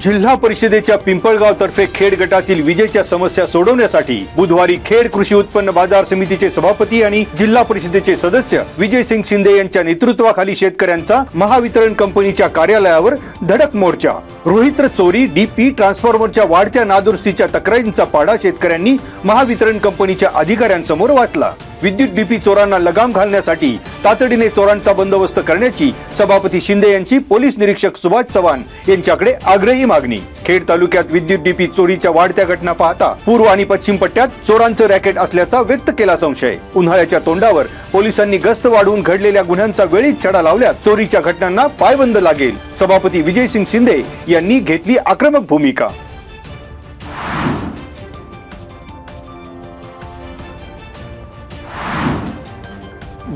जिल्हा परिषदेच्या पिंपळगाव तर्फे खेड गटातील विजेच्या समस्या सोडवण्यासाठी बुधवारी खेड कृषी उत्पन्न बाजार समितीचे सभापती आणि जिल्हा परिषदेचे सदस्य विजय सिंग शिंदे यांच्या नेतृत्वाखाली शेतकऱ्यांचा महावितरण कंपनीच्या कार्यालयावर धडक मोर्चा. रोहित्र चोरी, डीपी, ट्रान्सफॉर्मरच्या वाढत्या नादुरुस्तीच्या तक्रारींचा पाडा शेतकऱ्यांनी महावितरण कंपनीच्या अधिकाऱ्यांसमोर वाचला. विद्युत डीपी चोरांना लगाम घालण्यासाठी तातडीने चोरांचा बंदोबस्त करण्याची सभापती शिंदे यांची पोलीस निरीक्षक सुभाष चव्हाण यांच्याकडे आग्रही मागणी. खेड तालुक्यात विद्युत डीपी चोरीच्या वाढत्या घटना पाहता पूर्व आणि पश्चिम पट्ट्यात चोरांचं रॅकेट असल्याचा व्यक्त केला संशय. उन्हाळ्याच्या तोंडावर पोलिसांनी गस्त वाढवून घडलेल्या गुन्ह्यांचा वेळीच छडा लावल्यास चोरीच्या घटनांना पायबंद लागेल. सभापती विजय सिंग शिंदे यांनी घेतली आक्रमक भूमिका.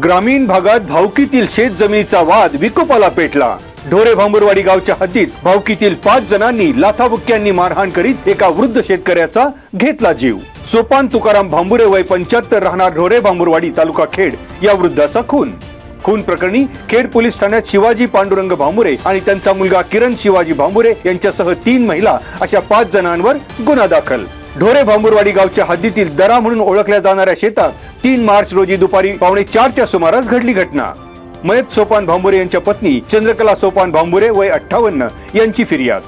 ग्रामीण भागात भावकीतील शेत जमिनीचा वाद विकोपाला पेटला. ढोरे भांबुरवाडी गावच्या हद्दीत भावकीतील 5 जणांनी लाथाबुक्क्यांनी मारहाण करीत एका वृद्ध शेतकऱ्याचा घेतला जीव. सोपान तुकाराम भांबुरे वय 75 राहणार ढोरे भांबुरवाडी तालुका खेड या वृद्धाचा खून प्रकरणी खेड पोलीस ठाण्यात शिवाजी पांडुरंग भांबुरे आणि त्यांचा मुलगा किरण शिवाजी भांबुरे यांच्यासह 3 महिला अशा 5 जणांवर गुन्हा दाखल. ढोरे भांबुरवाडी गावच्या हद्दीतील दरा म्हणून ओळखल्या जाणाऱ्या शेतात 3 मार्च रोजी दुपारी 3:45च्या सुमारास घडली घटना. मयत सोपान भांबुरे यांच्या पत्नी चंद्रकला सोपान भांबुरे वय 58 यांची फिर्याद.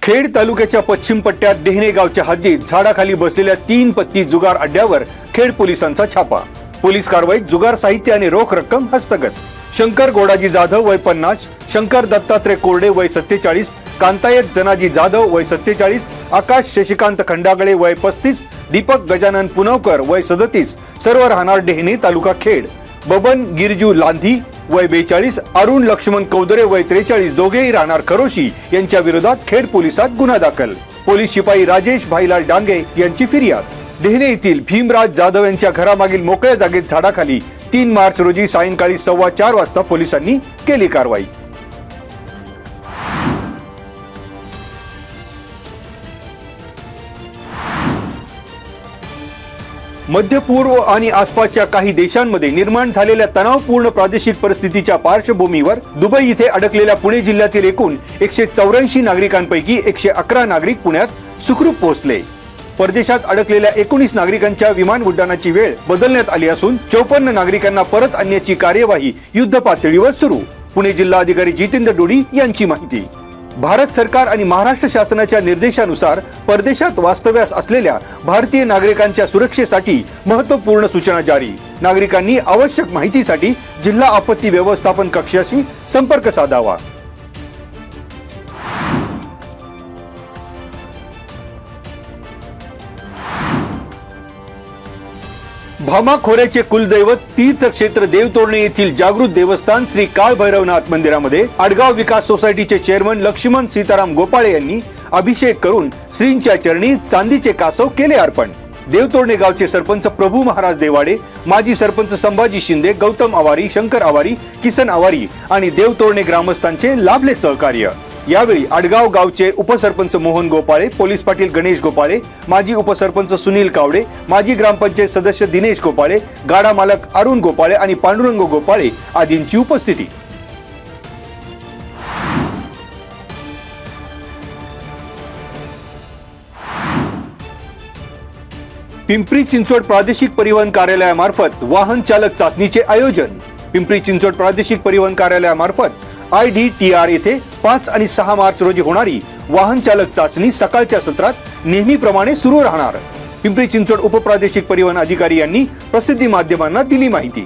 खेड तालुक्याच्या पश्चिम पट्ट्यात डेहणे गावच्या हद्दीत झाडाखाली बसलेल्या 3 पत्ती जुगार अड्ड्यावर खेड पोलिसांचा छापा. पोलीस कारवाईत जुगार साहित्य आणि रोख रक्कम हस्तगत. शंकर गोडाजी जाधव वय 50, शंकर दत्तात्रय कोरडे वय 47, कांतायत जनाजी जाधव वय 47, आकाश शशिकांत खंडागळे वय 35, दीपक गजानन पुनवकर वय 37 सर्व राहणार डेहणे तालुका खेड. बबन गिरजू लांधी वय 42, अरुण लक्ष्मण कौदरे वय 43 दोघेही राहणार खरोशी यांच्या विरोधात खेड पोलिसात गुन्हा दाखल. पोलीस शिपाई राजेश भाईलाल डांगे यांची फिर्याद. डेहणे येथील भीमराज जाधव यांच्या घरामागील मोकळ्या जागेत झाडाखाली 3 मार्च रोजी सायंकाळी 4:15 वाजता पोलिसांनी केली कारवाई. मध्य पूर्व आणि आसपासच्या काही देशांमध्ये निर्माण झालेल्या तणावपूर्ण प्रादेशिक परिस्थितीच्या पार्श्वभूमीवर दुबई इथे अडकलेल्या पुणे जिल्ह्यातील एकूण 184 नागरिकांपैकी 111 नागरिक पुण्यात सुखरूप पोहोचले. परदेशात अडकलेल्या 19 नागरिकांच्या विमान उड्डाणाची वेळ बदलण्यात आली असून 54 नागरिकांना परत आणण्याची कार्यवाही युद्ध पातळीवर सुरू. पुणे जिल्हाधिकारी जितेंद्र डोडी यांची माहिती. भारत सरकार आणि महाराष्ट्र शासनाच्या निर्देशानुसार परदेशात वास्तव्यास असलेल्या भारतीय नागरिकांच्या सुरक्षेसाठी महत्त्वपूर्ण सूचना जारी. नागरिकांनी आवश्यक माहितीसाठी जिल्हा आपत्ती व्यवस्थापन कक्षाशी संपर्क साधावा. भामा खोऱ्याचे कुलदैवत तीर्थक्षेत्र देवतोरणे येथील जागृत देवस्थान श्री काळ भैरवनाथ मंदिरामध्ये आडगाव विकास सोसायटीचे चेअरमन लक्ष्मण सीताराम गोपाळे यांनी अभिषेक करून श्रींच्या चरणी चांदीचे कासव केले अर्पण. देवतोरणे गावचे सरपंच प्रभू महाराज देवाडे, माजी सरपंच संभाजी शिंदे, गौतम आवारी, शंकर आवारी, किसन आवारी आणि देवतोरणे ग्रामस्थांचे लाभले सहकार्य. यावेळी आडगाव गावचे उपसरपंच मोहन गोपाळे, पोलीस पाटील गणेश गोपाळे, माजी उपसरपंच सुनील कावडे, माजी ग्रामपंचायत सदस्य दिनेश गोपाळे, गाडा मालक अरुण गोपाळे आणि पांडुरंग गोपाळे आदींची उपस्थिती. पिंपरी चिंचवड प्रादेशिक परिवहन कार्यालयामार्फत वाहन चालक चाचणीचे आयोजन. पिंपरी चिंचवड प्रादेशिक परिवहन कार्यालयामार्फत IDTR येथे 5 आणि 6 मार्च रोजी होणारी वाहन चालक चाचणी सकाळच्या सत्रात नेहमीप्रमाणे सुरू राहणार. पिंपरी चिंचवड उपप्रादेशिक परिवहन अधिकारी यांनी प्रसिद्धी माध्यमांना दिली माहिती.